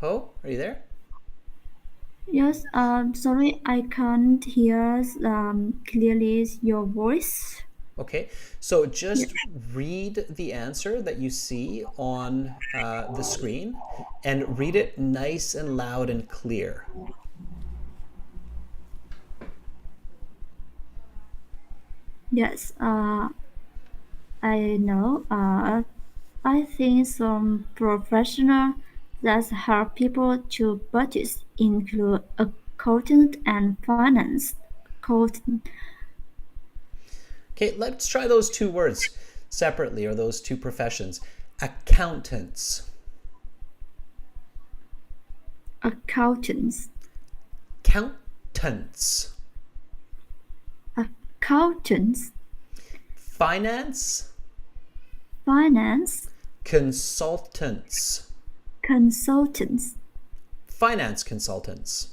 Ho, are you there? Yes. Sorry, I can't hear clearly your voice. Okay, so just read the answer that you see on the screen and read it nice and loud and clear. Yes. I know. I think some professional that help people to budget include accountant and finance. Accountant. Okay, let's try those two words separately, or those two professions. Accountants. accountants, Accountants. accountants, Finance finance, consultants. consultants, Finance consultants.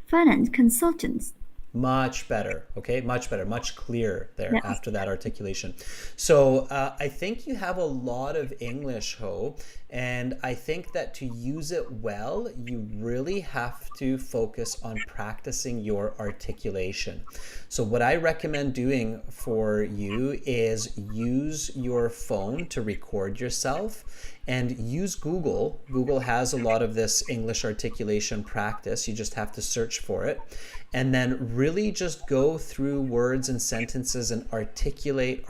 finance consultants. Much better. Okay, much better, much clearer there Yes. after that articulation. So I think you have a lot of English, Ho, and I think that to use it well, you really have to focus on practicing your articulation. So what I recommend doing for you is use your phone to record yourself and use Google. Google has a lot of this English articulation practice. You just have to search for it. And then really just go through words and sentences and articulate,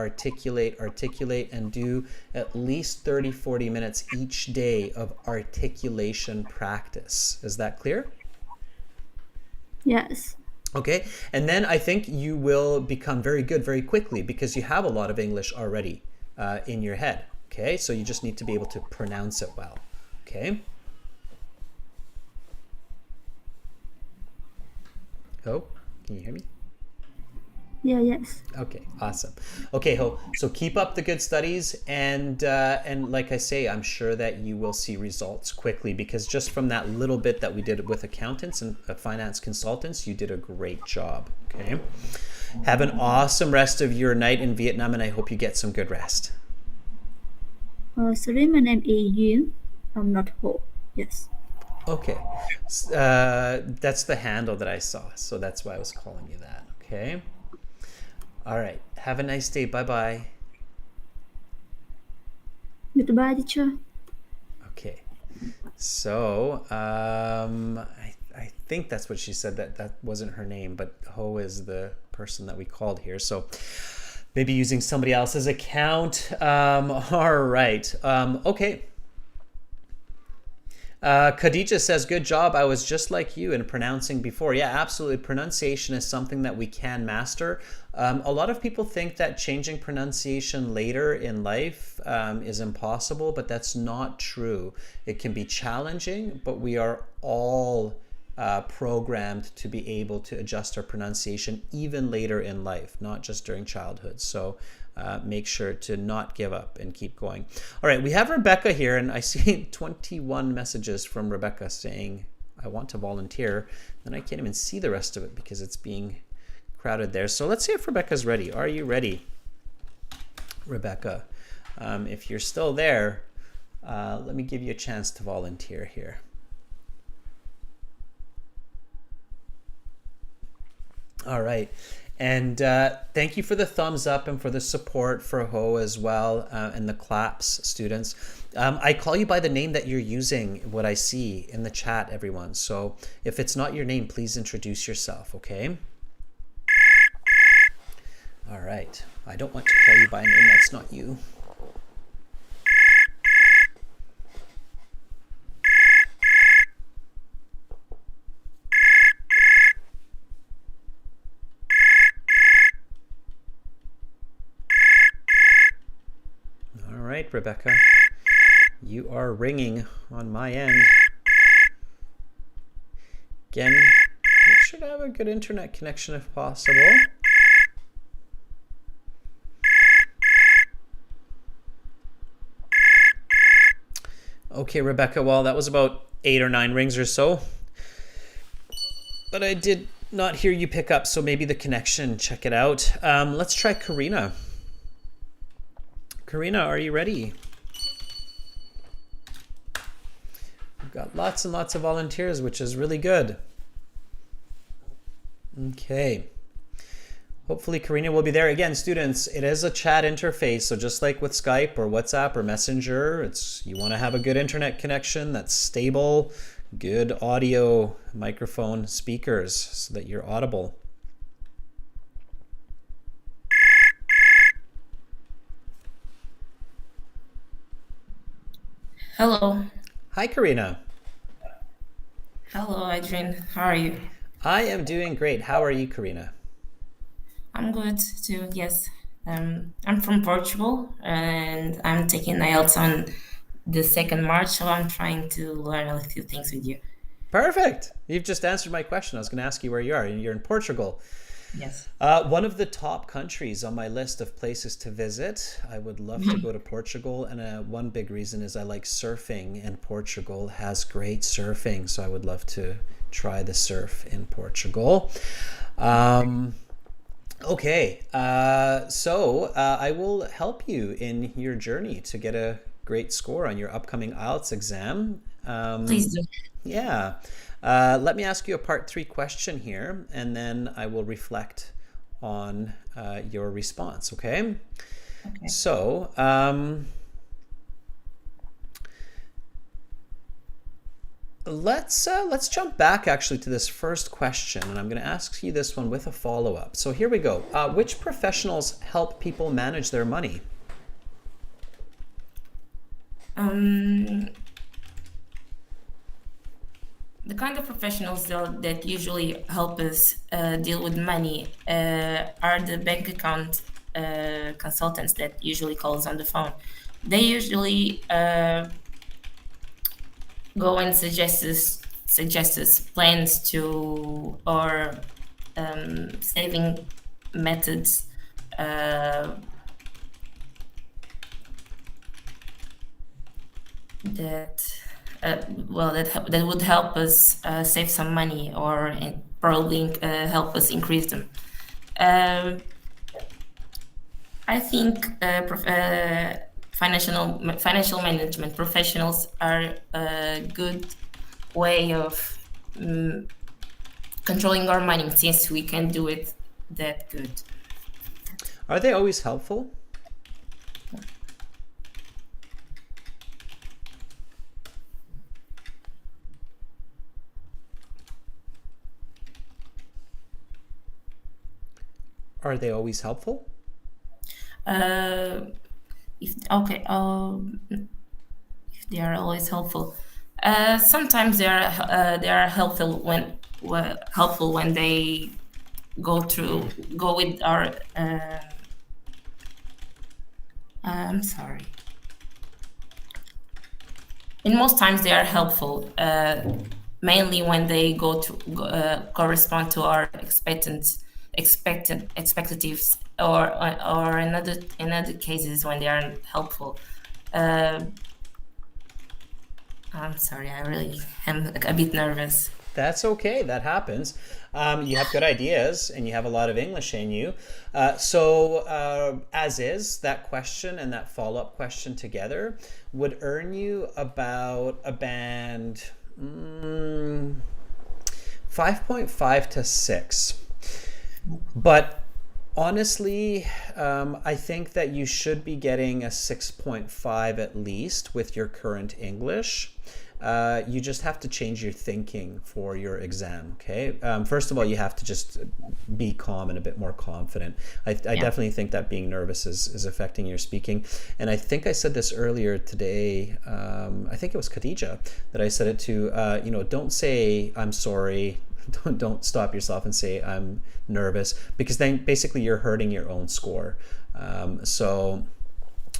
and do at least 30, 40 minutes each day of articulation practice. Is that clear? Yes. Okay, and then I think you will become very good very quickly because you have a lot of English already in your head. Okay, so you just need to be able to pronounce it well. Okay. Ho, can you hear me? Yeah, yes. Okay, awesome. Okay, Ho, so keep up the good studies, and like I say, I'm sure that you will see results quickly because just from that little bit that we did with accountants and finance consultants, you did a great job. Okay, have an awesome rest of your night in Vietnam, and I hope you get some good rest. Sorry, my name is Yun. I'm not Ho. Yes. Okay, that's the handle that I saw, so that's why I was calling you that. Okay. All right. Have a nice day. Bye-bye. Goodbye, teacher. Okay. So, I think that's what she said. That wasn't her name, but Ho is the person that we called here. So maybe using somebody else's account. All right. Okay. Khadija says, good job. I was just like you in pronouncing before. Yeah, absolutely. Pronunciation is something that we can master. A lot of people think that changing pronunciation later in life is impossible, but that's not true. It can be challenging, but we are all programmed to be able to adjust our pronunciation even later in life, not just during childhood. So make sure to not give up and keep going. All right, we have Rebecca here, and I see 21 messages from Rebecca saying, I want to volunteer. And I can't even see the rest of it because it's being crowded there. So let's see if Rebecca's ready. Are you ready, Rebecca? If you're still there, let me give you a chance to volunteer here. All right. And thank you for the thumbs up and for the support for Ho as well, and the claps, students. I call you by the name that you're using, what I see in the chat, everyone. So if it's not your name, please introduce yourself, okay? All right. I don't want to call you by a name that's not you. All right, Rebecca, you are ringing on my end. Again, make sure to have a good internet connection if possible. Okay, Rebecca, well, that was about 8 or 9 rings or so. But I did not hear you pick up, so maybe the connection, check it out. Let's try Karina. Karina, are you ready? We've got lots and lots of volunteers, which is really good. Okay. Hopefully Karina will be there. Again, students, it is a chat interface. So just like with Skype or WhatsApp or Messenger, you want to have a good internet connection that's stable, good audio, microphone, speakers so that you're audible. Hello. Hi, Karina. Hello, Adrian. How are you? I am doing great. How are you, Karina? I'm good too, yes. I'm from Portugal and I'm taking IELTS on the 2nd March, so I'm trying to learn a few things with you. Perfect. You've just answered my question. I was going to ask you where you are. You're in Portugal. Yes. One of the top countries on my list of places to visit. I would love to go to Portugal, and one big reason is I like surfing, and Portugal has great surfing, so I would love to try the surf in Portugal. Okay, so I will help you in your journey to get a great score on your upcoming IELTS exam. Please do. Yeah. Let me ask you a part 3 question here, and then I will reflect on your response, okay? Okay. So, let's jump back actually to this first question, and I'm going to ask you this one with a follow-up. So here we go. Which professionals help people manage their money? The kind of professionals that usually help us deal with money are the bank account consultants that usually call us on the phone. They usually go and suggest us plans to or saving methods that would help us save some money or probably help us increase them. I think financial management professionals are a good way of controlling our money, since we can do it that good. Are they always helpful? Are they always helpful? If they are always helpful, sometimes they are helpful when they go with our. I'm sorry. In most times they are helpful, mainly when they correspond to our expectatives, or in other cases when they aren't helpful. I'm sorry, I really am a bit nervous. That's okay. That happens. You have good ideas and you have a lot of English in you. So as is, that question and that follow-up question together would earn you about a band 5.5 to 6. But honestly, I think that you should be getting a 6.5 at least with your current English. You just have to change your thinking for your exam, okay? First of all, you have to just be calm and a bit more confident. I definitely think that being nervous is affecting your speaking. And I think I said this earlier today, I think it was Khadija that I said it to, don't say, I'm sorry. Don't stop yourself and say, I'm nervous, because then basically you're hurting your own score. So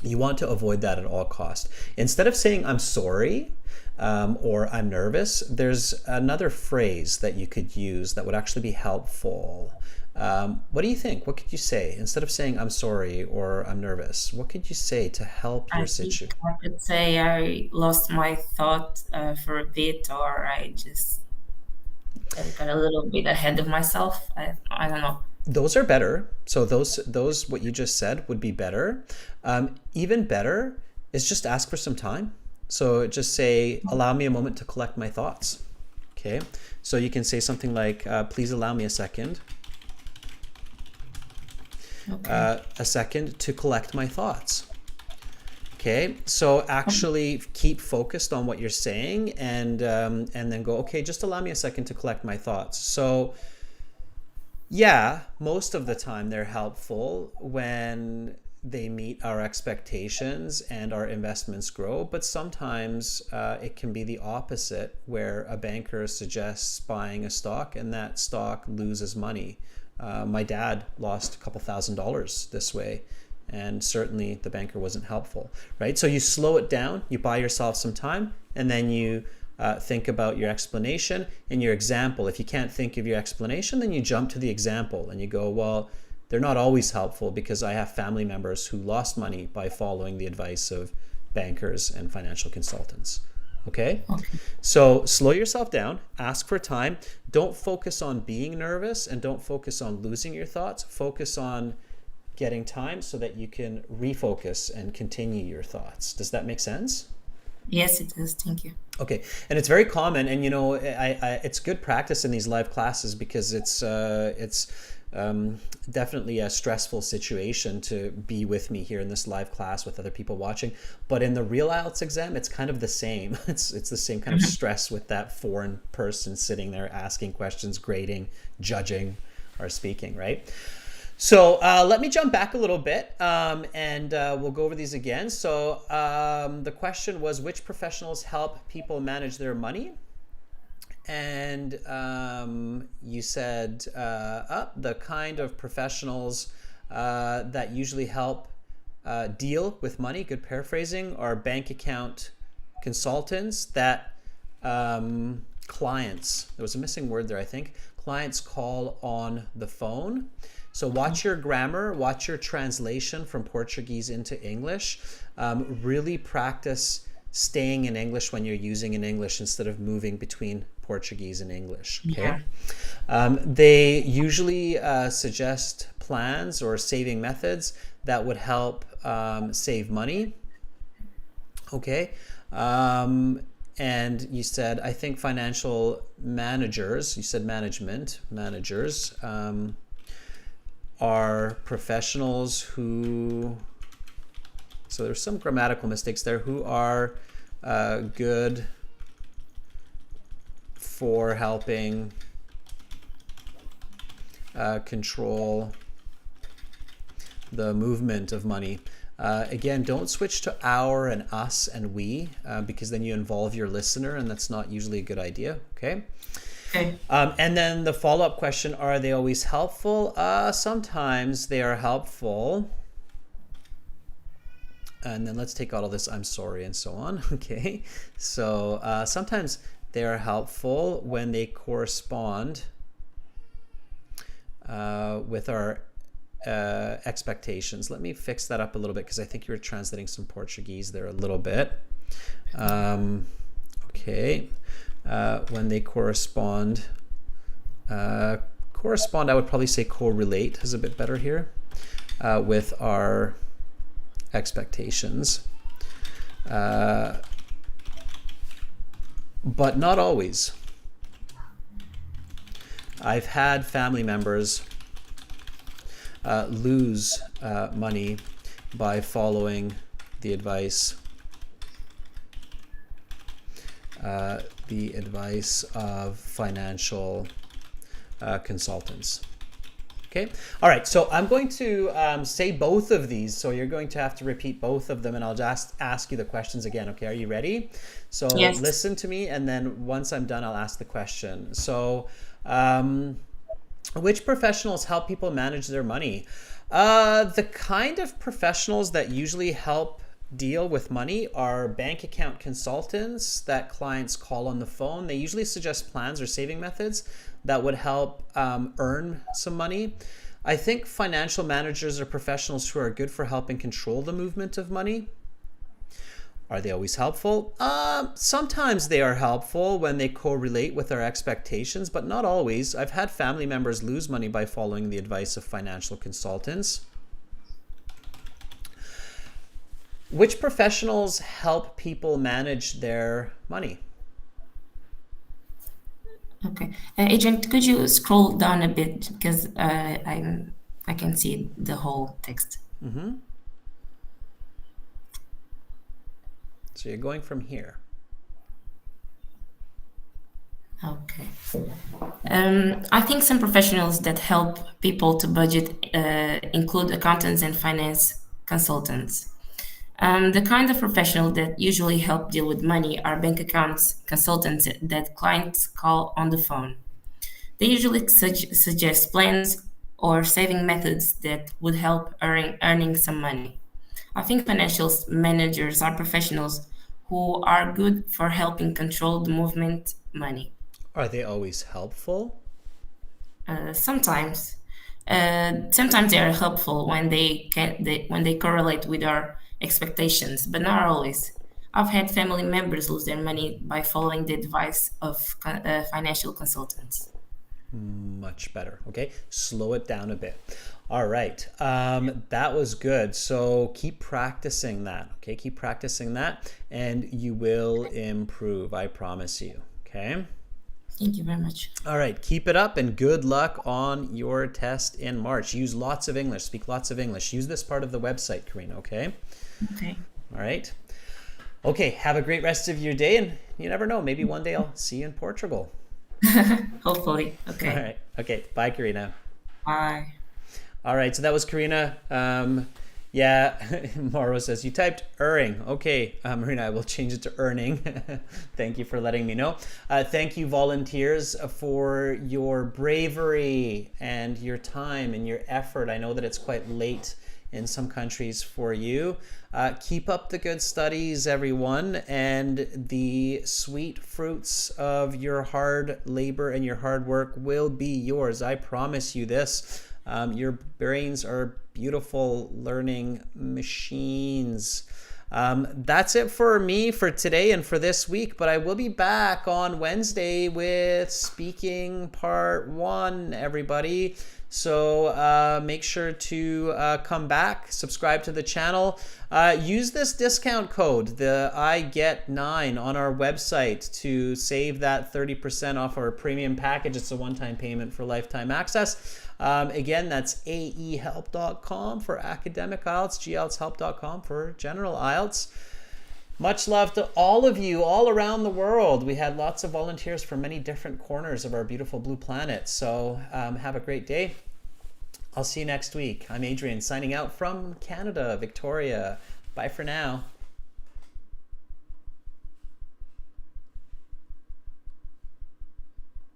you want to avoid that at all costs. Instead of saying, I'm sorry, or I'm nervous, there's another phrase that you could use that would actually be helpful. What do you think? What could you say? Instead of saying, I'm sorry or I'm nervous, what could you say to help your situation? I could say I lost my thought for a bit, or I just got a little bit ahead of myself. I don't know. Those are better. So those what you just said would be better. Even better is just ask for some time. So just say, allow me a moment to collect my thoughts. Okay. So you can say something like, please allow me a second. Okay. A second to collect my thoughts. Okay, so actually keep focused on what you're saying, and then go, okay, just allow me a second to collect my thoughts. So yeah, most of the time they're helpful when they meet our expectations and our investments grow, but sometimes it can be the opposite, where a banker suggests buying a stock and that stock loses money. My dad lost a couple $1,000s this way, and certainly the banker wasn't helpful, right? So you slow it down, you buy yourself some time, and then you think about your explanation and your example. If you can't think of your explanation, then you jump to the example and you go, well, they're not always helpful because I have family members who lost money by following the advice of bankers and financial consultants. Okay? So slow yourself down, ask for time. Don't focus on being nervous and don't focus on losing your thoughts. Focus on getting time so that you can refocus and continue your thoughts. Does that make sense? Yes, it does. Thank you. Okay, and it's very common, and it's good practice in these live classes because it's definitely a stressful situation to be with me here in this live class with other people watching. But in the real IELTS exam, it's kind of the same. It's the same kind of stress with that foreign person sitting there asking questions, grading, judging, or speaking, right? So let me jump back a little bit and we'll go over these again. So the question was, which professionals help people manage their money? And you said the kind of professionals that usually help deal with money, good paraphrasing, are bank account consultants that clients, there was a missing word there, I think, clients call on the phone. So watch your grammar, watch your translation from Portuguese into English. Really practice staying in English when you're using in English instead of moving between Portuguese and English. Okay. Yeah. They usually suggest plans or saving methods that would help save money. Okay. And you said, I think financial managers, you said managers, are professionals who, so there's some grammatical mistakes there, who are good for helping control the movement of money. Again, don't switch to our and us and we because then you involve your listener and that's not usually a good idea, okay? Okay. And then the follow-up question, are they always helpful? Sometimes they are helpful. And then let's take out all this I'm sorry and so on. Okay. So sometimes they are helpful when they correspond with our expectations. Let me fix that up a little bit because I think you were translating some Portuguese there a little bit. Okay. When they correspond, I would probably say correlate is a bit better here with our expectations, but not always. I've had family members lose money by following the advice of financial consultants. Okay. All right. So I'm going to say both of these. So you're going to have to repeat both of them and I'll just ask you the questions again. Okay. Are you ready? So yes. Listen to me. And then once I'm done, I'll ask the question. So which professionals help people manage their money? The kind of professionals that usually help deal with money are bank account consultants that clients call on the phone. They usually suggest plans or saving methods that would help earn some money. I think financial managers are professionals who are good for helping control the movement of money. Are they always helpful? Sometimes they are helpful when they correlate with our expectations, but not always. I've had family members lose money by following the advice of financial consultants. Which professionals help people manage their money? Okay. Agent, could you scroll down a bit because I can see the whole text. Mm-hmm. So you're going from here. Okay. I think some professionals that help people to budget include accountants and finance consultants. The kind of professional that usually help deal with money are bank accounts consultants that clients call on the phone. They usually suggest plans or saving methods that would help earning some money. I think financial managers are professionals who are good for helping control the movement money. Are they always helpful? Sometimes, sometimes they are helpful when when they correlate with our expectations, but not always. I've had family members lose their money by following the advice of financial consultants. Much better. Okay, slow it down a bit. All right, that was good. So keep practicing that. Okay, keep practicing that, and you will improve. I promise you. Okay. Thank you very much. All right, keep it up and good luck on your test in March. Use lots of English, speak lots of English. Use this part of the website, Karina, okay? Okay. All right. Okay, have a great rest of your day, and you never know, maybe one day I'll see you in Portugal. Hopefully. Okay. All right. Okay, bye, Karina. Bye. All right, so that was Karina. Yeah, Mauro says, you typed erring. Okay, Marina, I will change it to earning. Thank you for letting me know. Thank you, volunteers, for your bravery and your time and your effort. I know that it's quite late in some countries for you. Keep up the good studies, everyone, and the sweet fruits of your hard labor and your hard work will be yours. I promise you this. Your brains are beautiful learning machines. That's it for me for today and for this week, but I will be back on Wednesday with speaking part 1, everybody. So make sure to come back, subscribe to the channel. Use this discount code, the I get 9 on our website to save that 30% off our premium package. It's a one-time payment for lifetime access. Again, that's aehelp.com for academic IELTS, geltshelp.com for general IELTS. Much love to all of you all around the world. We had lots of volunteers from many different corners of our beautiful blue planet. So have a great day. I'll see you next week. I'm Adrian signing out from Canada, Victoria. Bye for now.